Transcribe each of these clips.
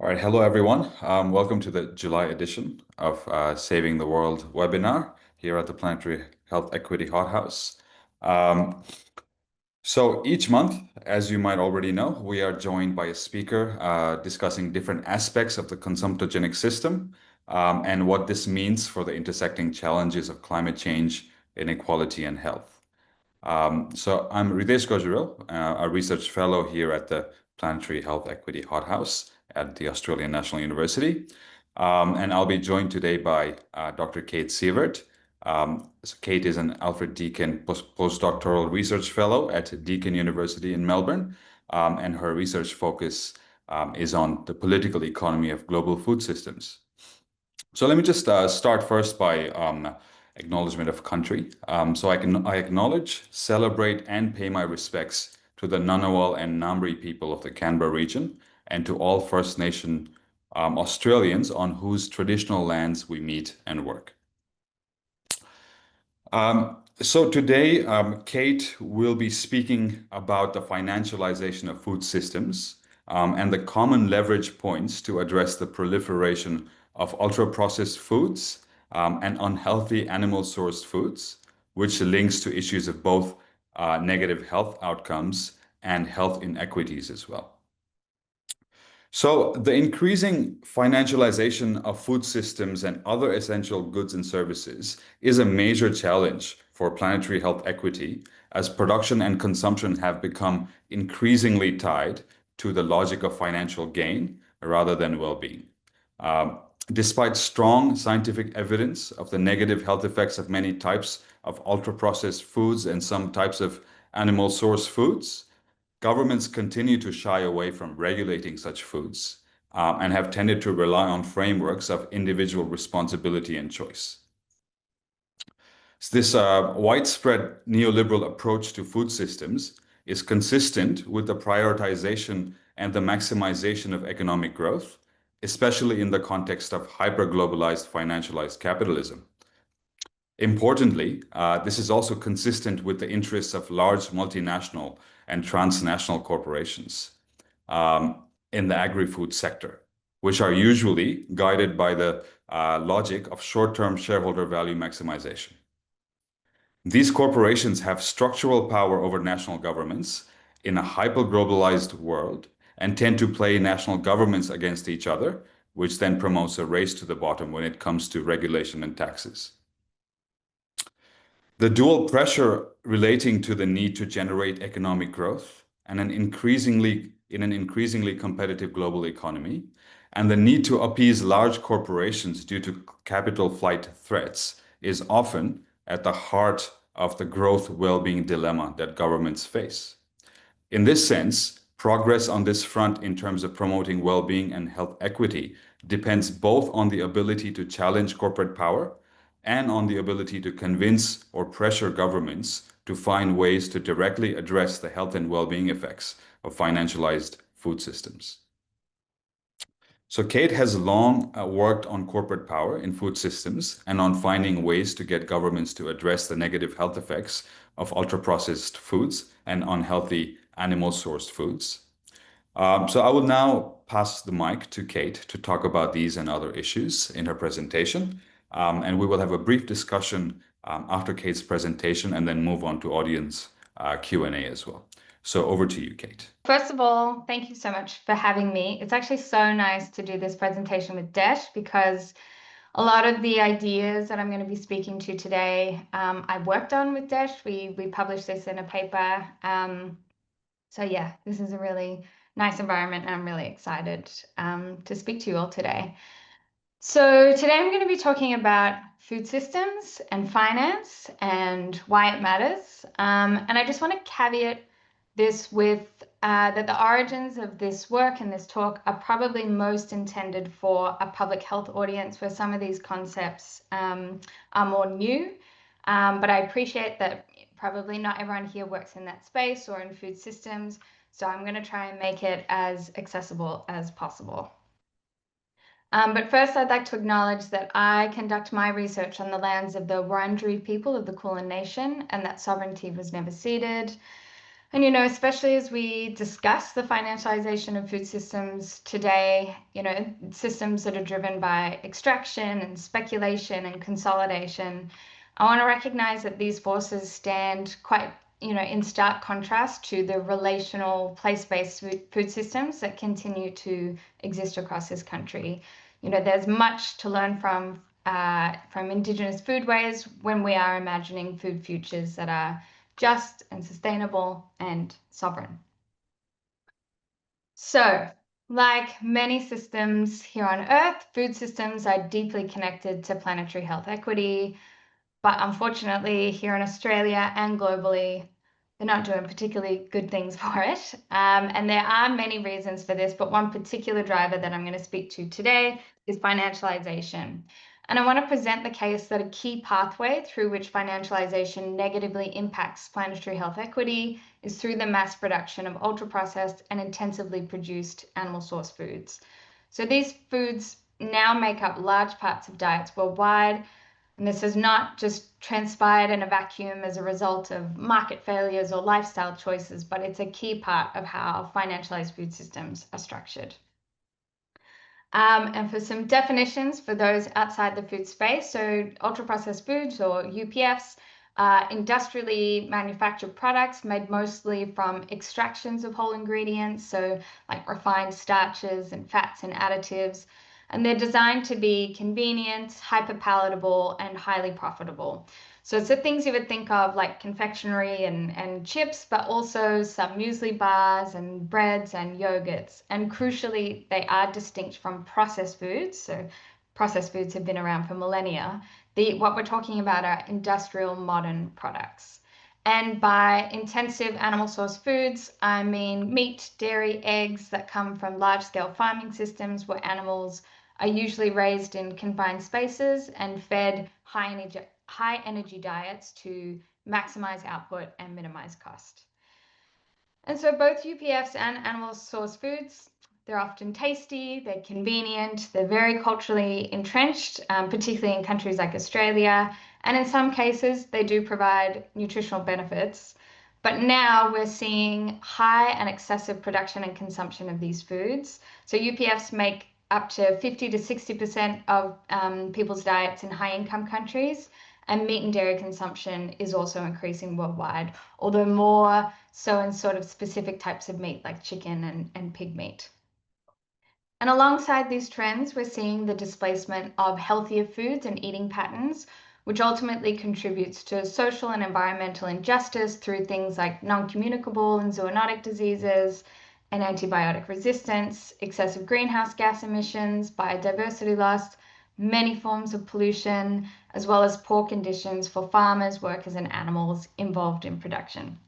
All right, hello everyone. Welcome to the July edition of Saving the World webinar here at the Planetary Health Equity Hothouse. Um, so each month, as you might already know, we are joined by a speaker discussing different aspects of the consumptogenic system and what this means for the intersecting challenges of climate change, inequality, and health. So I'm Ritesh Gojrel, a research fellow here at the Planetary Health Equity Hothouse at the Australian National University. And I'll be joined today by Dr. Kate Sievert. So Kate is an Alfred Deakin postdoctoral research fellow at Deakin University in Melbourne, and her research focus is on the political economy of global food systems. So let me just start first by acknowledgement of country. I acknowledge, celebrate, and pay my respects to the Ngunnawal and Ngambri people of the Canberra region and to all First Nation Australians on whose traditional lands we meet and work. So today, Kate will be speaking about the financialization of food systems and the common leverage points to address the proliferation of ultra-processed foods and unhealthy animal-sourced foods, which links to issues of both negative health outcomes and health inequities as well. So the increasing financialization of food systems and other essential goods and services is a major challenge for planetary health equity, as production and consumption have become increasingly tied to the logic of financial gain rather than well-being. Despite strong scientific evidence of the negative health effects of many types of ultra-processed foods and some types of animal source foods, governments continue to shy away from regulating such foods and have tended to rely on frameworks of individual responsibility and choice. So this widespread neoliberal approach to food systems is consistent with the prioritization and the maximization of economic growth, especially in the context of hyper-globalized financialized capitalism. Importantly, this is also consistent with the interests of large multinational and transnational corporations in the agri-food sector, which are usually guided by the logic of short-term shareholder value maximization. These corporations have structural power over national governments in a hyper-globalized world and tend to play national governments against each other, which then promotes a race to the bottom when it comes to regulation and taxes. The dual pressure relating to the need to generate economic growth and in an increasingly competitive global economy, and the need to appease large corporations due to capital flight threats is often at the heart of the growth well-being dilemma that governments face. In this sense, progress on this front in terms of promoting well-being and health equity depends both on the ability to challenge corporate power and on the ability to convince or pressure governments to find ways to directly address the health and well-being effects of financialized food systems. So Kate has long worked on corporate power in food systems and on finding ways to get governments to address the negative health effects of ultra-processed foods and unhealthy animal-sourced foods. So I will now pass the mic to Kate to talk about these and other issues in her presentation. And we will have a brief discussion after Kate's presentation and then move on to audience Q&A as well. So over to you, Kate. First of all, thank you so much for having me. It's actually so nice to do this presentation with Desh because a lot of the ideas that I'm going to be speaking to today, I worked on with Desh. We published this in a paper. So yeah, this is a really nice environment and I'm really excited to speak to you all today. So today I'm going to be talking about food systems and finance and why it matters. And I just want to caveat this with that the origins of this work and this talk are probably most intended for a public health audience where some of these concepts are more new. But I appreciate that probably not everyone here works in that space or in food systems. So I'm going to try and make it as accessible as possible. But first, I'd like to acknowledge that I conduct my research on the lands of the Wurundjeri people of the Kulin Nation and that sovereignty was never ceded. And, especially as we discuss the financialization of food systems today, systems that are driven by extraction and speculation and consolidation, I want to recognize that these forces stand quite, in stark contrast to the relational place-based food systems that continue to exist across this country. There's much to learn from Indigenous foodways when we are imagining food futures that are just and sustainable and sovereign. So, like many systems here on Earth, food systems are deeply connected to planetary health equity, but unfortunately, here in Australia and globally, they're not doing particularly good things for it. And there are many reasons for this, but one particular driver that I'm going to speak to today is financialization. And I want to present the case that a key pathway through which financialization negatively impacts planetary health equity is through the mass production of ultra-processed and intensively produced animal source foods. So these foods now make up large parts of diets worldwide, and this has not just transpired in a vacuum as a result of market failures or lifestyle choices, but it's a key part of how financialized food systems are structured. And for some definitions for those outside the food space, so ultra-processed foods or UPFs are industrially manufactured products made mostly from extractions of whole ingredients, so like refined starches and fats and additives. And they're designed to be convenient, hyper-palatable, and highly profitable. So it's the things you would think of like confectionery and chips, but also some muesli bars and breads and yogurts. And crucially, they are distinct from processed foods. So processed foods have been around for millennia. What we're talking about are industrial modern products. And by intensive animal source foods, I mean meat, dairy, eggs that come from large scale farming systems where animals are usually raised in confined spaces and fed high energy diets to maximize output and minimize cost. And so both UPFs and animal source foods, they're often tasty, they're convenient, they're very culturally entrenched, particularly in countries like Australia. And in some cases, they do provide nutritional benefits. But now we're seeing high and excessive production and consumption of these foods. So UPFs make up to 50 to 60% of people's diets in high income countries. And meat and dairy consumption is also increasing worldwide, although more so in sort of specific types of meat like chicken and pig meat. And alongside these trends, we're seeing the displacement of healthier foods and eating patterns, which ultimately contributes to social and environmental injustice through things like non-communicable and zoonotic diseases and antibiotic resistance, excessive greenhouse gas emissions, biodiversity loss, many forms of pollution, as well as poor conditions for farmers, workers, and animals involved in production.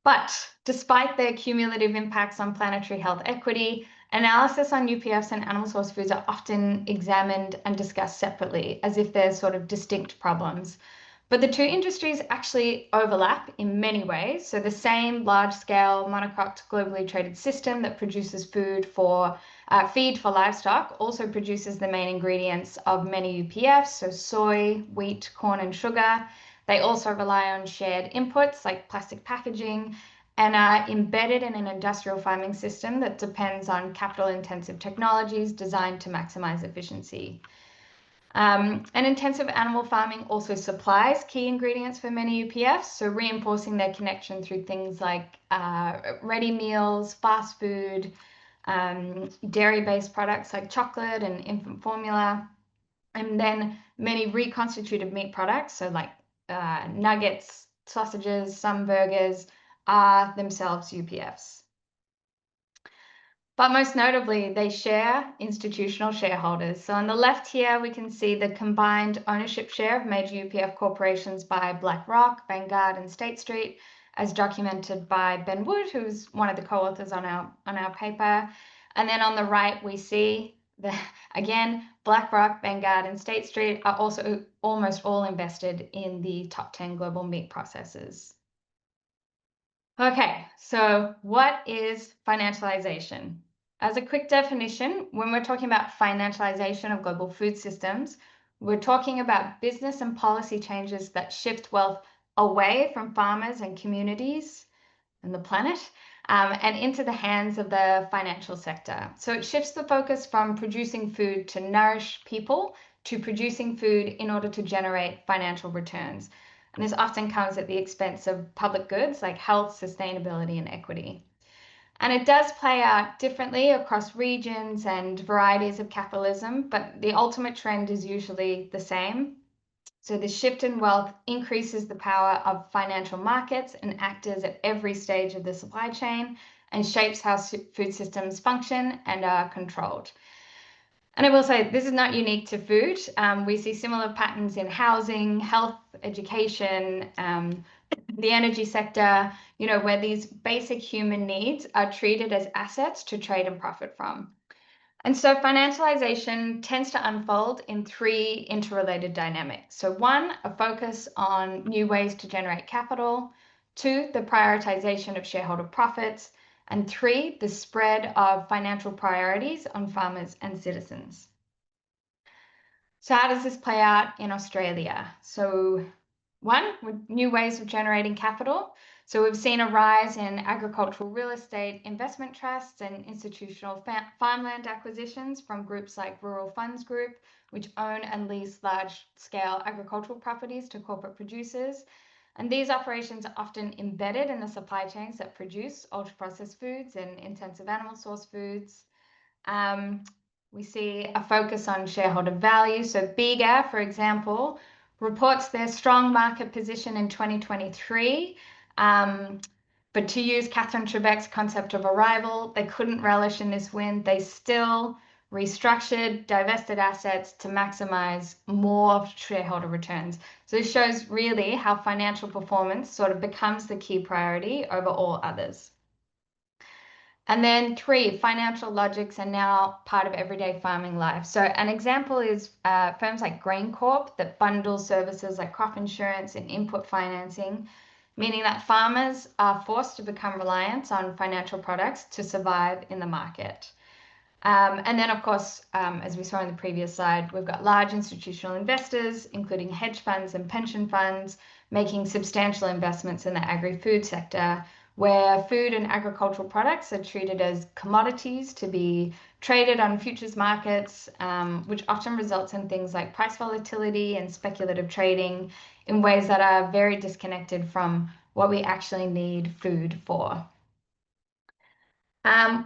But despite their cumulative impacts on planetary health equity, analysis on UPFs and animal source foods are often examined and discussed separately, as if they're sort of distinct problems. But the two industries actually overlap in many ways. So the same large-scale monocropped globally traded system that produces feed for livestock also produces the main ingredients of many UPFs, so soy, wheat, corn, and sugar. They also rely on shared inputs like plastic packaging and are embedded in an industrial farming system that depends on capital-intensive technologies designed to maximize efficiency. And intensive animal farming also supplies key ingredients for many UPFs, so reinforcing their connection through things like ready meals, fast food, dairy-based products like chocolate and infant formula, and then many reconstituted meat products, so like nuggets, sausages, some burgers, are themselves UPFs. But most notably, they share institutional shareholders. So on the left here, we can see the combined ownership share of major UPF corporations by BlackRock, Vanguard, and State Street, as documented by Ben Wood, who's one of the co-authors on our paper. And then on the right, we see again, BlackRock, Vanguard, and State Street are also almost all invested in the top 10 global meat processors. Okay, so what is financialization? As a quick definition, when we're talking about financialization of global food systems, we're talking about business and policy changes that shift wealth away from farmers and communities and the planet, and into the hands of the financial sector. So it shifts the focus from producing food to nourish people to producing food in order to generate financial returns. And this often comes at the expense of public goods like health, sustainability, and equity. And it does play out differently across regions and varieties of capitalism, but the ultimate trend is usually the same. So the shift in wealth increases the power of financial markets and actors at every stage of the supply chain and shapes how food systems function and are controlled. And I will say this is not unique to food. We see similar patterns in housing, health, education, the energy sector, where these basic human needs are treated as assets to trade and profit from. And so financialization tends to unfold in three interrelated dynamics. So one, a focus on new ways to generate capital. Two, the prioritization of shareholder profits. And three, the spread of financial priorities on farmers and citizens. So how does this play out in Australia? So one, with new ways of generating capital. So we've seen a rise in agricultural real estate investment trusts and institutional farmland acquisitions from groups like Rural Funds Group, which own and lease large-scale agricultural properties to corporate producers. And these operations are often embedded in the supply chains that produce ultra-processed foods and intensive animal source foods. We see a focus on shareholder value. So Bega, for example, reports their strong market position in 2023. But to use Catherine Trebek's concept of arrival, they couldn't relish in this win. They still restructured, divested assets to maximize more shareholder returns. So this shows really how financial performance sort of becomes the key priority over all others. And then three, financial logics are now part of everyday farming life. So an example is firms like GrainCorp that bundle services like crop insurance and input financing, meaning that farmers are forced to become reliant on financial products to survive in the market. And then, of course, as we saw in the previous slide, we've got large institutional investors, including hedge funds and pension funds, making substantial investments in the agri-food sector, where food and agricultural products are treated as commodities to be traded on futures markets, which often results in things like price volatility and speculative trading in ways that are very disconnected from what we actually need food for.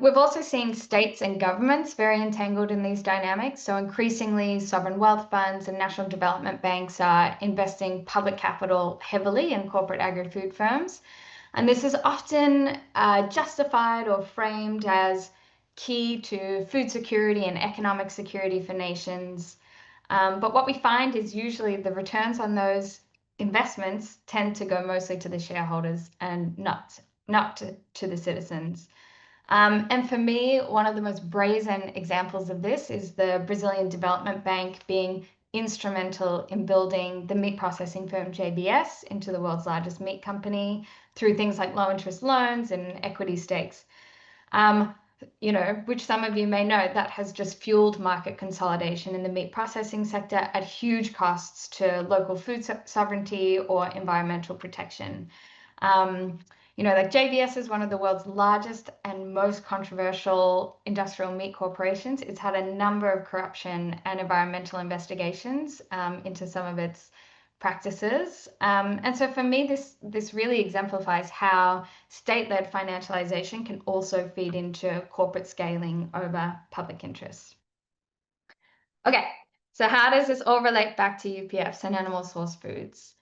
We've also seen states and governments very entangled in these dynamics. So increasingly, sovereign wealth funds and national development banks are investing public capital heavily in corporate agri-food firms. And this is often justified or framed as key to food security and economic security for nations. But what we find is usually the returns on those investments tend to go mostly to the shareholders and not to the citizens. And for me, one of the most brazen examples of this is the Brazilian Development Bank being instrumental in building the meat processing firm JBS into the world's largest meat company through things like low interest loans and equity stakes. Which some of you may know, that has just fueled market consolidation in the meat processing sector at huge costs to local food sovereignty or environmental protection. Like JBS is one of the world's largest and most controversial industrial meat corporations. It's had a number of corruption and environmental investigations into some of its practices. And so for me, this really exemplifies how state-led financialization can also feed into corporate scaling over public interest. Okay, so how does this all relate back to UPFs and animal source foods?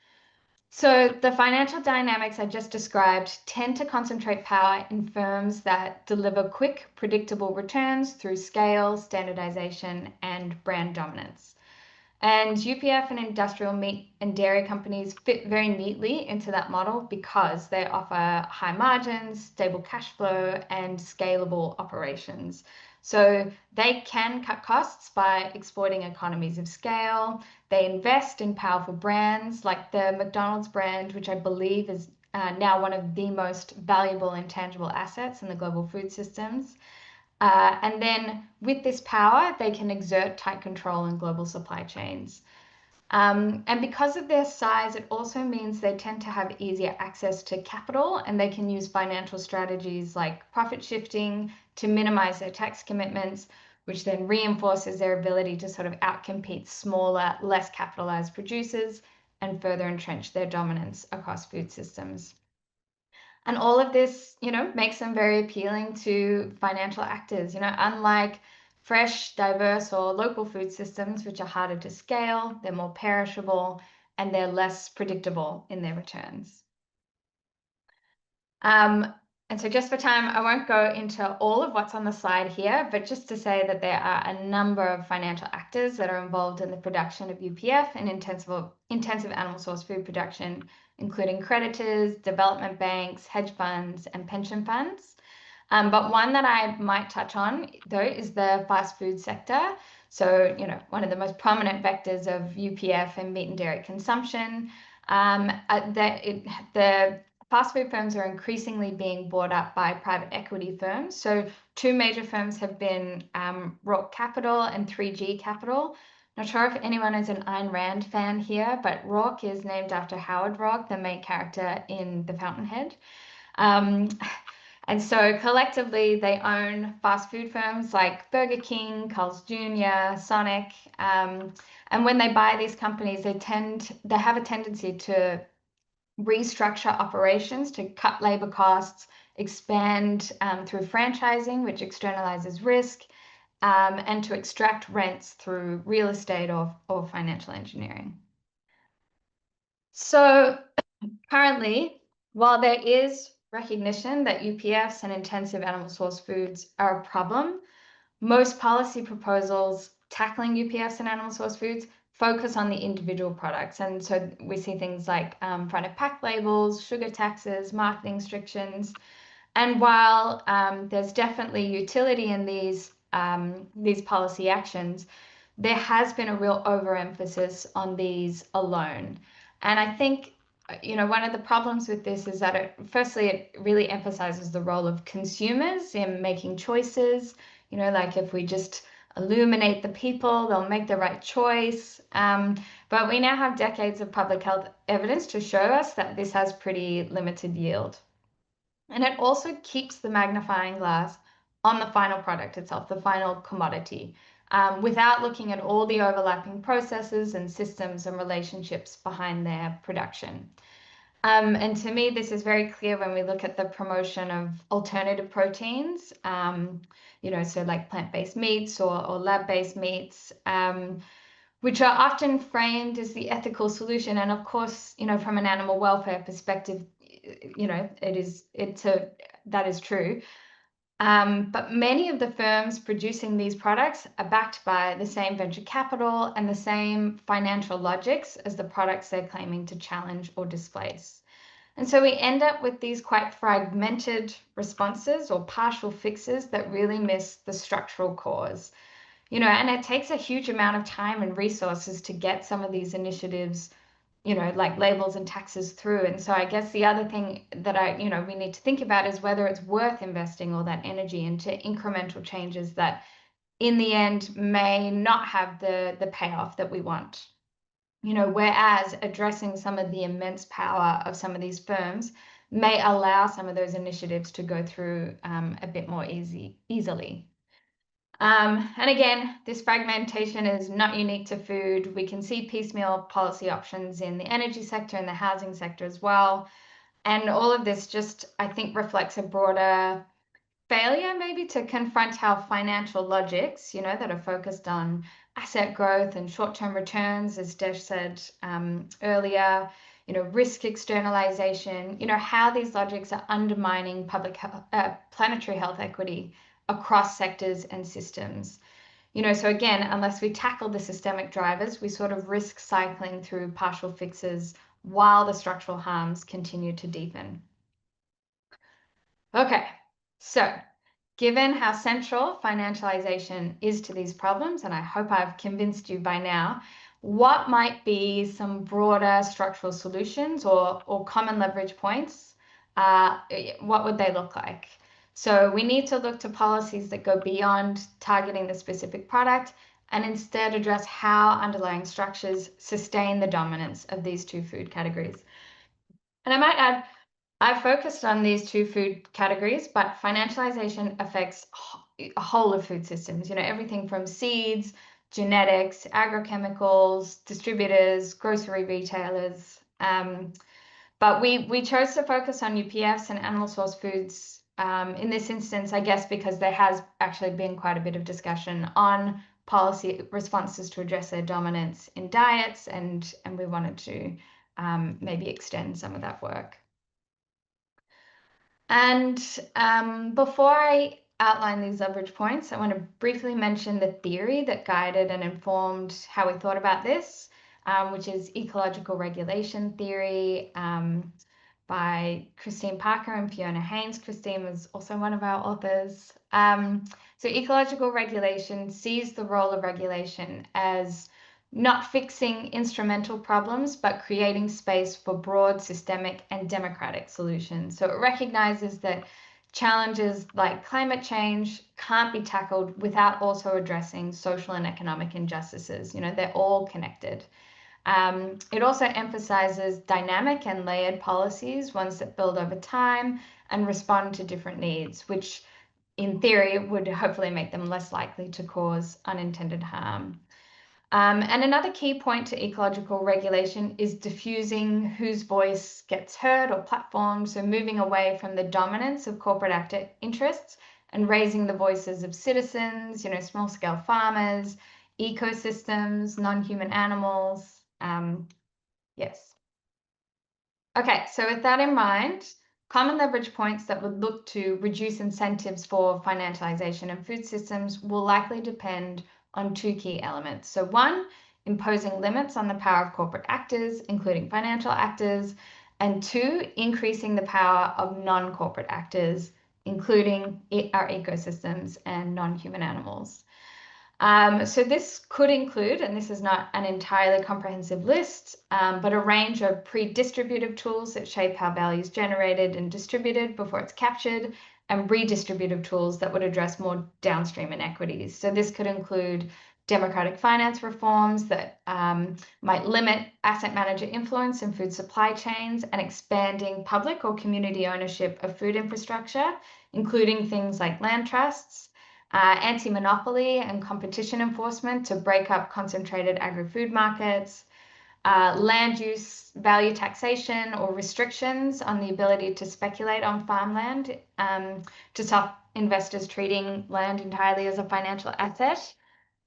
So the financial dynamics I just described tend to concentrate power in firms that deliver quick, predictable returns through scale, standardization, and brand dominance. And UPF and industrial meat and dairy companies fit very neatly into that model because they offer high margins, stable cash flow, and scalable operations. So they can cut costs by exploiting economies of scale. They invest in powerful brands like the McDonald's brand, which I believe is now one of the most valuable intangible assets in the global food systems. And then with this power, they can exert tight control in global supply chains. And because of their size, it also means they tend to have easier access to capital, and they can use financial strategies like profit shifting to minimize their tax commitments, which then reinforces their ability to sort of outcompete smaller, less capitalized producers and further entrench their dominance across food systems. And all of this, makes them very appealing to financial actors. Unlike fresh, diverse, or local food systems, which are harder to scale, they're more perishable, and they're less predictable in their returns. And so just for time, I won't go into all of what's on the slide here, but just to say that there are a number of financial actors that are involved in the production of UPF and intensive animal source food production, including creditors, development banks, hedge funds, and pension funds. But one that I might touch on, though, is the fast food sector. So, one of the most prominent vectors of UPF and meat and dairy consumption. The fast food firms are increasingly being bought up by private equity firms. So two major firms have been Rock Capital and 3G Capital. Not sure if anyone is an Ayn Rand fan here, but Rock is named after Howard Rock, the main character in The Fountainhead. And so collectively, they own fast food firms like Burger King, Carl's Jr., Sonic. And when they buy these companies, they have a tendency to restructure operations to cut labor costs, expand through franchising, which externalizes risk, and to extract rents through real estate or financial engineering. So currently, while there is recognition that UPFs and intensive animal source foods are a problem, most policy proposals tackling UPFs and animal source foods focus on the individual products. And so we see things like front of pack labels, sugar taxes, marketing restrictions. And while there's definitely utility in these policy actions, there has been a real overemphasis on these alone. And I think one of the problems with this is that it really emphasizes the role of consumers in making choices. Like if we just illuminate the people, they'll make the right choice. But we now have decades of public health evidence to show us that this has pretty limited yield. And it also keeps the magnifying glass on the final product itself, the final commodity, without looking at all the overlapping processes and systems and relationships behind their production. And to me, this is very clear when we look at the promotion of alternative proteins, so like plant-based meats or lab-based meats, which are often framed as the ethical solution. And of course, from an animal welfare perspective, that is true. But many of the firms producing these products are backed by the same venture capital and the same financial logics as the products they're claiming to challenge or displace. And so we end up with these quite fragmented responses or partial fixes that really miss the structural cause. And it takes a huge amount of time and resources to get some of these initiatives, like labels and taxes through. And so I guess the other thing that we need to think about is whether it's worth investing all that energy into incremental changes that in the end may not have the payoff that we want. Whereas addressing some of the immense power of some of these firms may allow some of those initiatives to go through a bit more easily. And again, this fragmentation is not unique to food. We can see piecemeal policy options in the energy sector and the housing sector as well. And all of this just, I think, reflects a broader failure maybe to confront how financial logics, that are focused on asset growth and short-term returns, as Desh said earlier, risk externalization, how these logics are undermining planetary health equity across sectors and systems. So again, unless we tackle the systemic drivers, we sort of risk cycling through partial fixes while the structural harms continue to deepen. Okay, so given how central financialization is to these problems, and I hope I've convinced you by now, what might be some broader structural solutions or common leverage points? What would they look like? So we need to look to policies that go beyond targeting the specific product and instead address how underlying structures sustain the dominance of these two food categories. And I might add, I focused on these two food categories, but financialization affects a whole of food systems, everything from seeds, genetics, agrochemicals, distributors, grocery retailers. But we chose to focus on UPFs and animal source foods in this instance, I guess, because there has actually been quite a bit of discussion on policy responses to address their dominance in diets, and we wanted to maybe extend some of that work. And before I outline these leverage points, I want to briefly mention the theory that guided and informed how we thought about this, which is ecological regulation theory by Christine Parker and Fiona Haynes. Christine was also one of our authors. So ecological regulation sees the role of regulation as not fixing instrumental problems, but creating space for broad, systemic, and democratic solutions. So it recognizes that challenges like climate change can't be tackled without also addressing social and economic injustices. They're all connected. It also emphasizes dynamic and layered policies, ones that build over time and respond to different needs, which in theory would hopefully make them less likely to cause unintended harm. And another key point to ecological regulation is diffusing whose voice gets heard or platformed, so moving away from the dominance of corporate actor interests and raising the voices of citizens, small-scale farmers, ecosystems, non-human animals. Yes. Okay, so with that in mind, common leverage points that would look to reduce incentives for financialization of food systems will likely depend on two key elements. So one, imposing limits on the power of corporate actors, including financial actors, and two, increasing the power of non-corporate actors, including our ecosystems and non-human animals. So this could include, and this is not an entirely comprehensive list, but a range of pre-distributive tools that shape how value is generated and distributed before it's captured, and redistributive tools that would address more downstream inequities. So this could include democratic finance reforms that might limit asset manager influence in food supply chains and expanding public or community ownership of food infrastructure, including things like land trusts, anti-monopoly and competition enforcement to break up concentrated agri-food markets, land use value taxation or restrictions on the ability to speculate on farmland to stop investors treating land entirely as a financial asset,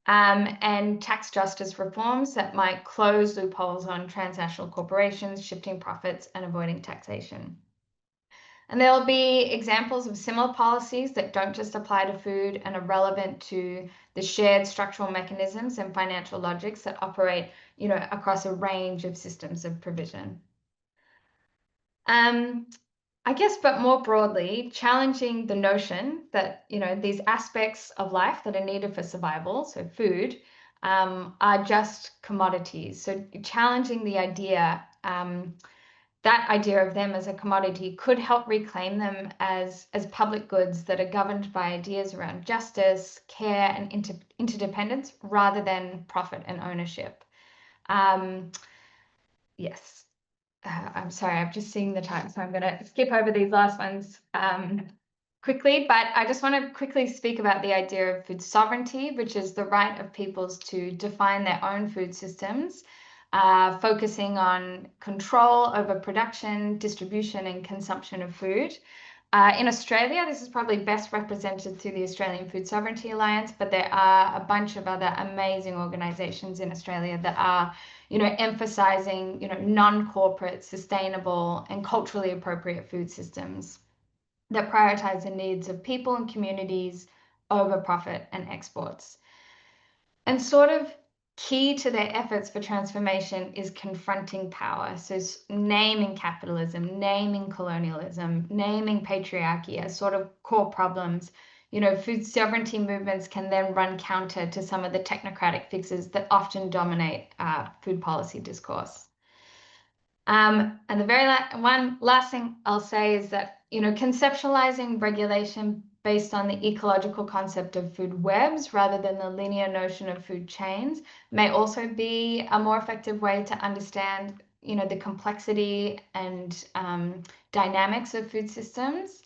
and tax justice reforms that might close loopholes on transnational corporations, shifting profits and avoiding taxation. And there'll be examples of similar policies that don't just apply to food and are relevant to the shared structural mechanisms and financial logics that operate, across a range of systems of provision. I guess, but more broadly, challenging the notion that, these aspects of life that are needed for survival, so food, are just commodities. So challenging the idea that idea of them as a commodity could help reclaim them as public goods that are governed by ideas around justice, care, and interdependence rather than profit and ownership. Yes. I'm sorry, I'm just seeing the time, so I'm going to skip over these last ones quickly, but I just want to quickly speak about the idea of food sovereignty, which is the right of peoples to define their own food systems, focusing on control over production, distribution, and consumption of food. In Australia, this is probably best represented through the Australian Food Sovereignty Alliance, but there are a bunch of other amazing organizations in Australia that are, emphasizing, non-corporate, sustainable, and culturally appropriate food systems that prioritize the needs of people and communities over profit and exports. And sort of key to their efforts for transformation is confronting power. So naming capitalism, naming colonialism, naming patriarchy as sort of core problems. Food sovereignty movements can then run counter to some of the technocratic fixes that often dominate food policy discourse. And the very one last thing I'll say is that, conceptualizing regulation based on the ecological concept of food webs rather than the linear notion of food chains may also be a more effective way to understand, the complexity and dynamics of food systems.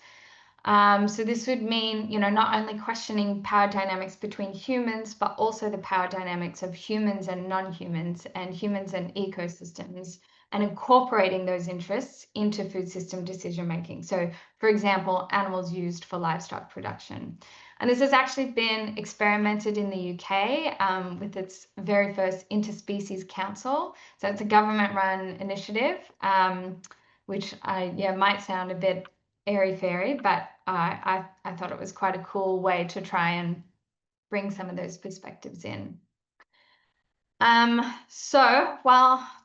So this would mean, not only questioning power dynamics between humans, but also the power dynamics of humans and non-humans and humans and ecosystems, and incorporating those interests into food system decision making. So, for example, animals used for livestock production. And this has actually been experimented in the UK with its very first interspecies council. So it's a government-run initiative, which might sound a bit airy-fairy, but I thought it was quite a cool way to try and bring some of those perspectives in. So,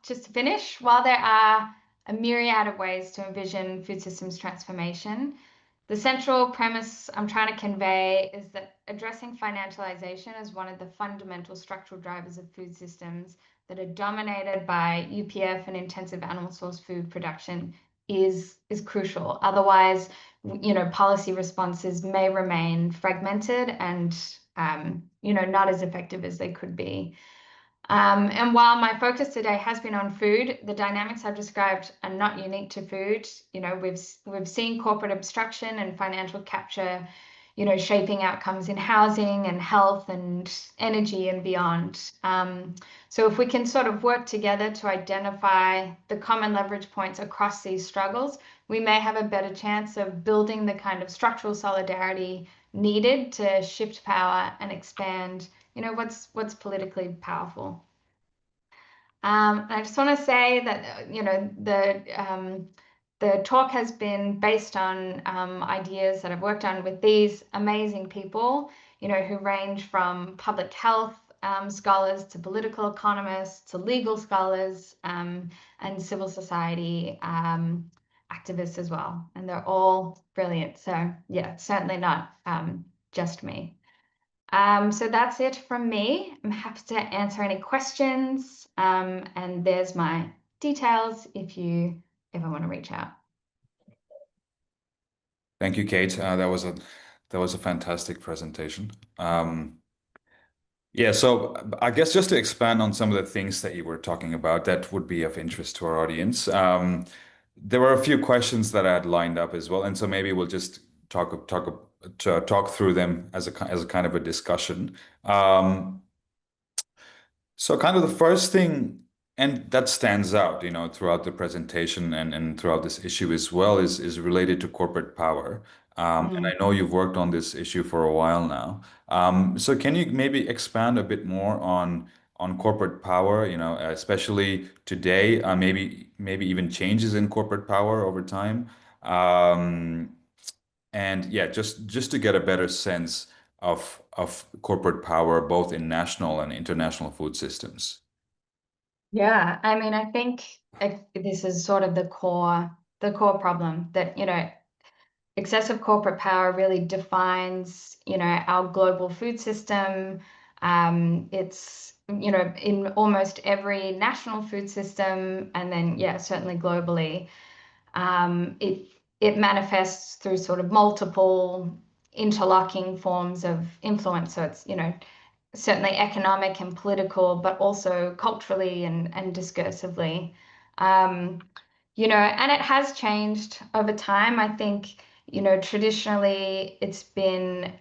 just to finish, while there are a myriad of ways to envision food systems transformation, the central premise I'm trying to convey is that addressing financialisation as one of the fundamental structural drivers of food systems that are dominated by UPF and intensive animal source food production is crucial. Otherwise, policy responses may remain fragmented and not as effective as they could be. And while my focus today has been on food, the dynamics I've described are not unique to food. We've seen corporate obstruction and financial capture, shaping outcomes in housing and health and energy and beyond. So if we can sort of work together to identify the common leverage points across these struggles, we may have a better chance of building the kind of structural solidarity needed to shift power and expand what's politically powerful. I just want to say that the talk has been based on ideas that I've worked on with these amazing people, who range from public health scholars to political economists to legal scholars and civil society activists as well, and they're all brilliant. So yeah, certainly not just me. So that's it from me. I'm happy to answer any questions. And there's my details if you ever want to reach out. Thank you, Kate. That was a fantastic presentation. Yeah, so I guess just to expand on some of the things that you were talking about that would be of interest to our audience. There were a few questions that I had lined up as well, and so maybe we'll just talk through them as a kind of a discussion. So kind of the first thing, and that stands out, throughout the presentation and throughout this issue as well, is related to corporate power. And I Mm. know you've worked on this issue for a while now. So can you maybe expand a bit more on corporate power, especially today, maybe even changes in corporate power over time? And yeah, just to get a better sense of corporate power, both in national and international food systems. Yeah, I mean, I think this is sort of the core problem that, excessive corporate power really defines, our global food system. It's, in almost every national food system, and then, yeah, certainly globally. It manifests through sort of multiple interlocking forms of influence. So it's, certainly economic and political, but also culturally and discursively. And it has changed over time. I think, traditionally it's been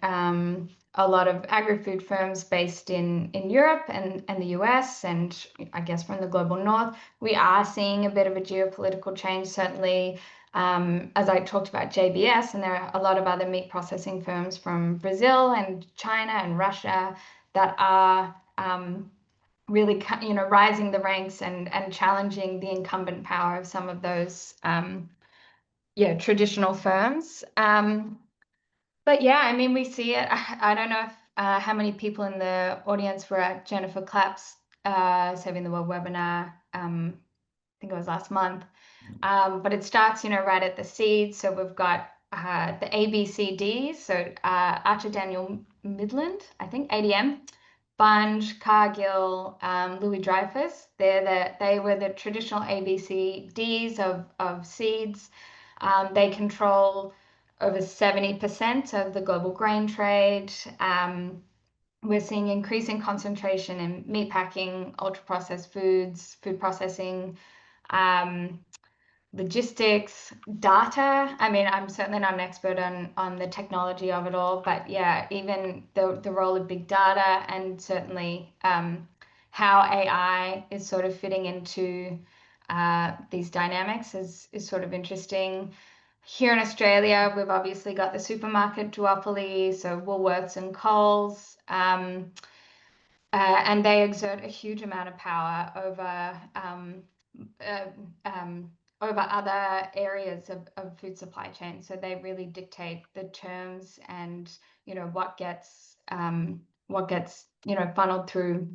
a lot of agri-food firms based in Europe and the US, and I guess from the global north. We are seeing a bit of a geopolitical change, certainly, as I talked about JBS, and there are a lot of other meat processing firms from Brazil and China and Russia that are really, rising the ranks and challenging the incumbent power of some of those, traditional firms. But yeah, I mean, we see it. I don't know if, how many people in the audience were at Jennifer Clapp's Saving the World webinar. I think it was last month. But it starts, right at the seed. So we've got the ABCDs. So Archer Daniel Midland, I think, ADM, Bunge, Cargill, Louis Dreyfus. They were the traditional ABCDs of seeds. They control over 70% of the global grain trade. We're seeing increasing concentration in meatpacking, ultra-processed foods, food processing, um, logistics, data. I mean, I'm certainly not an expert on the technology of it all, but yeah, even the role of big data and certainly how AI is sort of fitting into these dynamics is sort of interesting. Here in Australia, we've obviously got the supermarket duopoly, so Woolworths and Coles. And they exert a huge amount of power uh, um, over other areas of food supply chain. So they really dictate the terms and what gets funneled through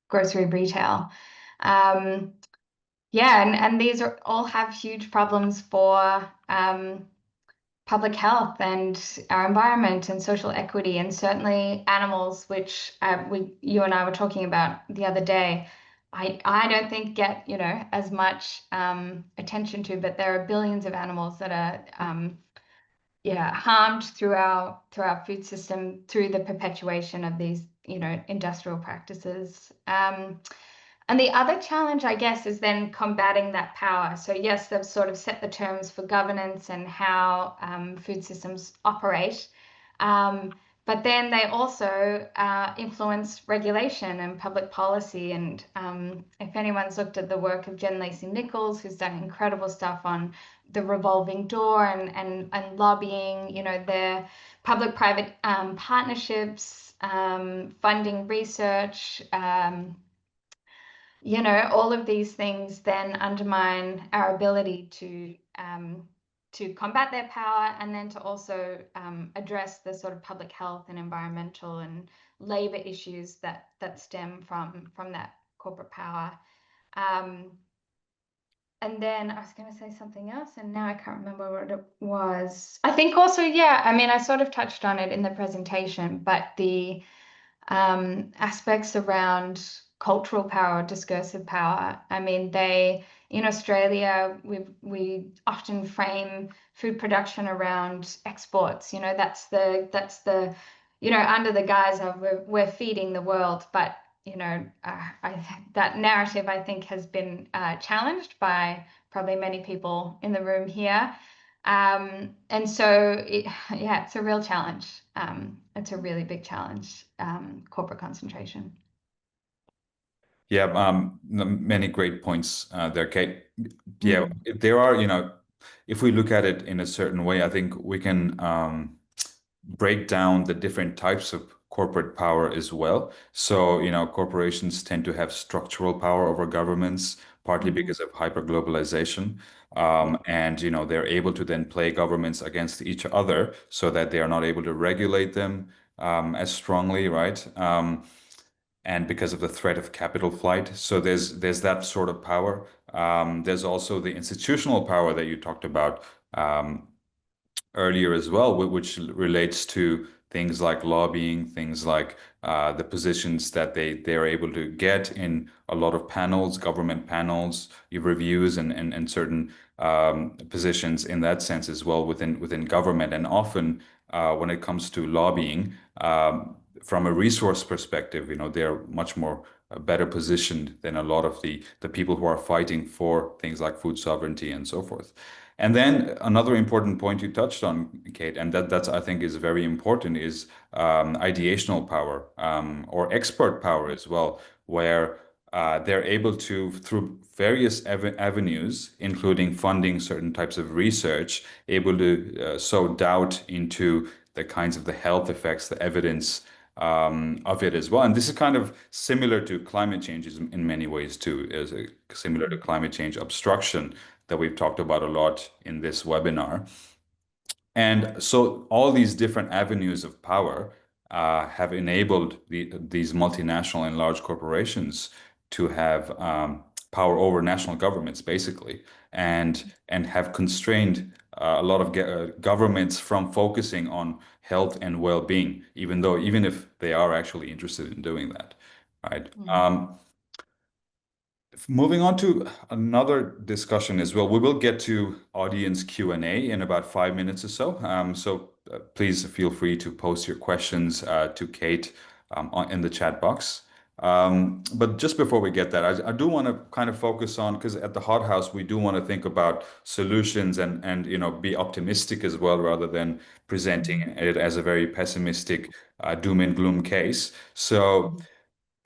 grocery retail. Um, yeah, and these are all have huge problems for public health and our environment and social equity, and certainly animals, which you and I were talking about the other day. I don't think get as much attention to, but there are billions of animals that are harmed through our food system through the perpetuation of these industrial practices. And the other challenge, I guess, is then combating that power. So yes, they've sort of set the terms for governance and how food systems operate. But then they also influence regulation and public policy. And if anyone's looked at the work of Jen Lacey-Nichols, who's done incredible stuff on the revolving door and lobbying, their public-private partnerships, funding research, all of these things then undermine our ability to combat their power, and then to also address the sort of public health and environmental and labor issues that stem from that corporate power. And then I was going to say something else, and now I can't remember what it was. I think also, yeah, I mean, I sort of touched on it in the presentation, but the aspects around cultural power, discursive power. I mean, in Australia, we often frame food production around exports. That's the under the guise of we're feeding the world, but that narrative I think has been challenged by probably many people in the room here. And so, it's a real challenge. It's a really big challenge, corporate concentration. Yeah, many great points there, Kate. Yeah, Mm. there are, if we look at it in a certain way, I think we can break down the different types of corporate power as well. So, corporations tend to have structural power over governments, partly Mhm. because of hyperglobalization. And, they're able to then play governments against each other so that they are not able to regulate them as strongly, right? And because of the threat of capital flight. So there's that sort of power. There's also the institutional power that you talked about earlier as well, which relates to things like lobbying, things like the positions that they're able to get in a lot of panels, government panels, reviews, and certain positions in that sense as well within government. And often when it comes to lobbying, from a resource perspective, they're much more better positioned than a lot of the people who are fighting for things like food sovereignty and so forth. And then another important point you touched on, Kate, and that's I think is very important, is ideational power or expert power as well, where they're able to, through various avenues, including funding certain types of research, able to sow doubt into the kinds of the health effects, the evidence of it as well. And this is kind of similar to climate change in many ways too, is similar to climate change obstruction that we've talked about a lot in this webinar. And so all these different avenues of power have enabled these multinational and large corporations to have power over national governments, basically, and have constrained a lot of governments from focusing on health and well-being, even if they are actually interested in doing that, right? Mm. Moving on to another discussion as well. We will get to audience Q&A in about 5 minutes or so. So please feel free to post your questions to Kate in the chat box. But just before we get that, I do want to kind of focus on, because at the Hothouse we do want to think about solutions and be optimistic as well, rather than presenting it as a very pessimistic doom and gloom case. So.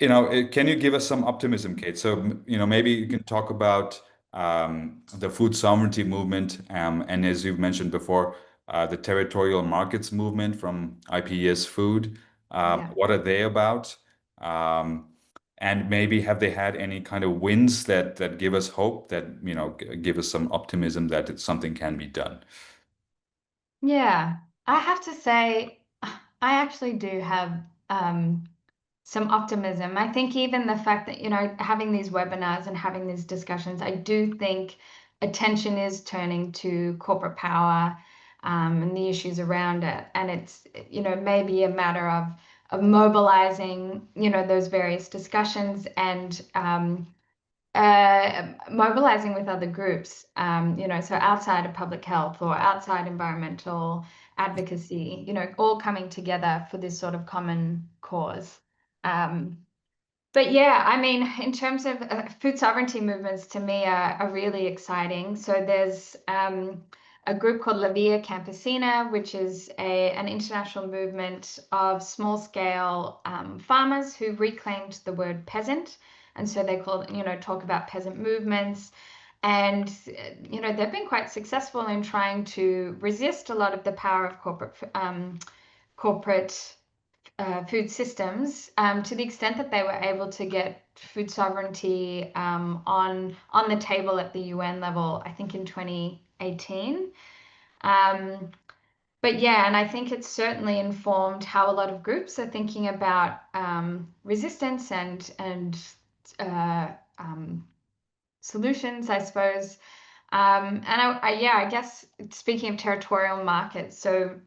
Can you give us some optimism, Kate? So, maybe you can talk about the food sovereignty movement, and as you've mentioned before, the territorial markets movement from IPES Food. Yeah. What are they about? Um, and maybe have they had any kind of wins that give us hope, that give us some optimism that something can be done? Yeah, I have to say, I actually do have um, some optimism. I think even the fact that, having these webinars and having these discussions, I do think attention is turning to corporate power, and the issues around it. And it's, maybe a matter of mobilizing, those various discussions and mobilizing with other groups, so outside of public health or outside environmental advocacy, all coming together for this sort of common cause. Um, but yeah, I mean, in terms of food sovereignty movements, to me are really exciting. So there's a group called La Via Campesina, which is an international movement of small scale farmers who reclaimed the word peasant. And so they call, talk about peasant movements. And, they've been quite successful in trying to resist a lot of the power of corporate food systems, to the extent that they were able to get food sovereignty on the table at the UN level, I think in 2018. Um, but yeah, and I think it's certainly informed how a lot of groups are thinking about resistance and uh, um, solutions, I suppose. And yeah, I guess speaking of territorial markets, so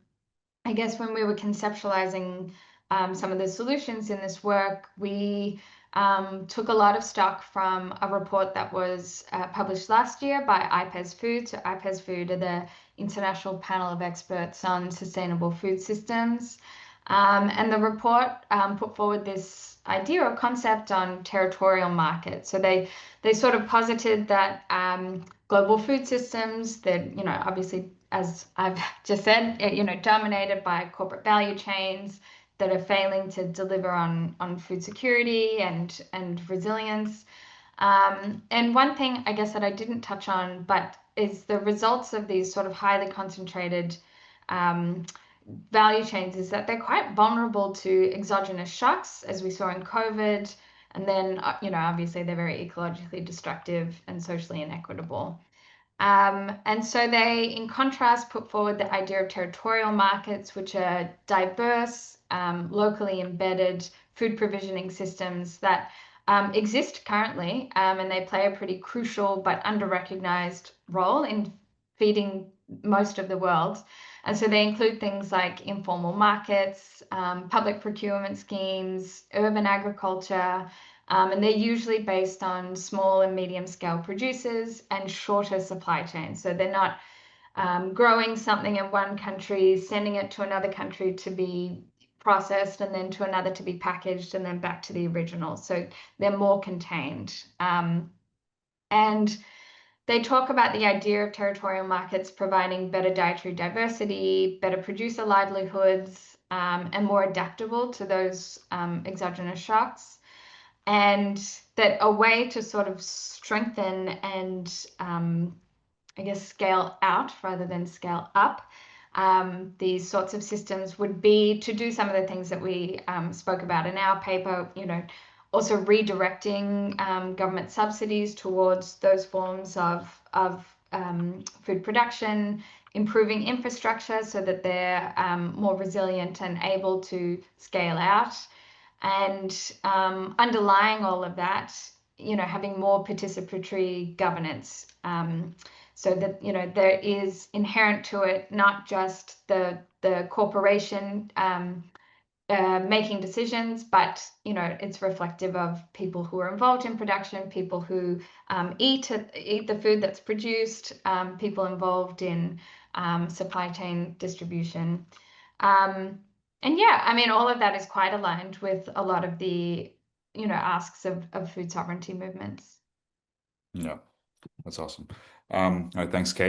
I guess when we were conceptualizing some of the solutions in this work, we took a lot of stock from a report that was published last year by IPES Food. So IPES Food are the International Panel of Experts on Sustainable Food Systems. And the report put forward this idea or concept on territorial markets. So they sort of posited that global food systems that, obviously, as I've just said, dominated by corporate value chains that are failing to deliver on food security and resilience. And one thing I guess that I didn't touch on, but is the results of these sort of highly concentrated um, value chains is that they're quite vulnerable to exogenous shocks, as we saw in COVID. And then, obviously they're very ecologically destructive and socially inequitable. And so they, in contrast, put forward the idea of territorial markets, which are diverse, locally embedded food provisioning systems that exist currently, and they play a pretty crucial but under-recognized role in feeding most of the world. And so they include things like informal markets, public procurement schemes, urban agriculture, and they're usually based on small and medium scale producers and shorter supply chains. So they're not growing something in one country, sending it to another country to be processed, and then to another to be packaged, and then back to the original. So they're more contained. And they talk about the idea of territorial markets providing better dietary diversity, better producer livelihoods, and more adaptable to those exogenous shocks. And that a way to sort of strengthen and I guess scale out rather than scale up these sorts of systems would be to do some of the things that we spoke about in our paper, also redirecting government subsidies towards those forms of food production, improving infrastructure so that they're more resilient and able to scale out. And underlying all of that, having more participatory governance, so that there is inherent to it not just the corporation making decisions, but it's reflective of people who are involved in production, people who eat the food that's produced, people involved in supply chain distribution. And yeah, I mean, all of that is quite aligned with a lot of the asks of food sovereignty movements. Yeah, that's awesome. All right, thanks, Kate.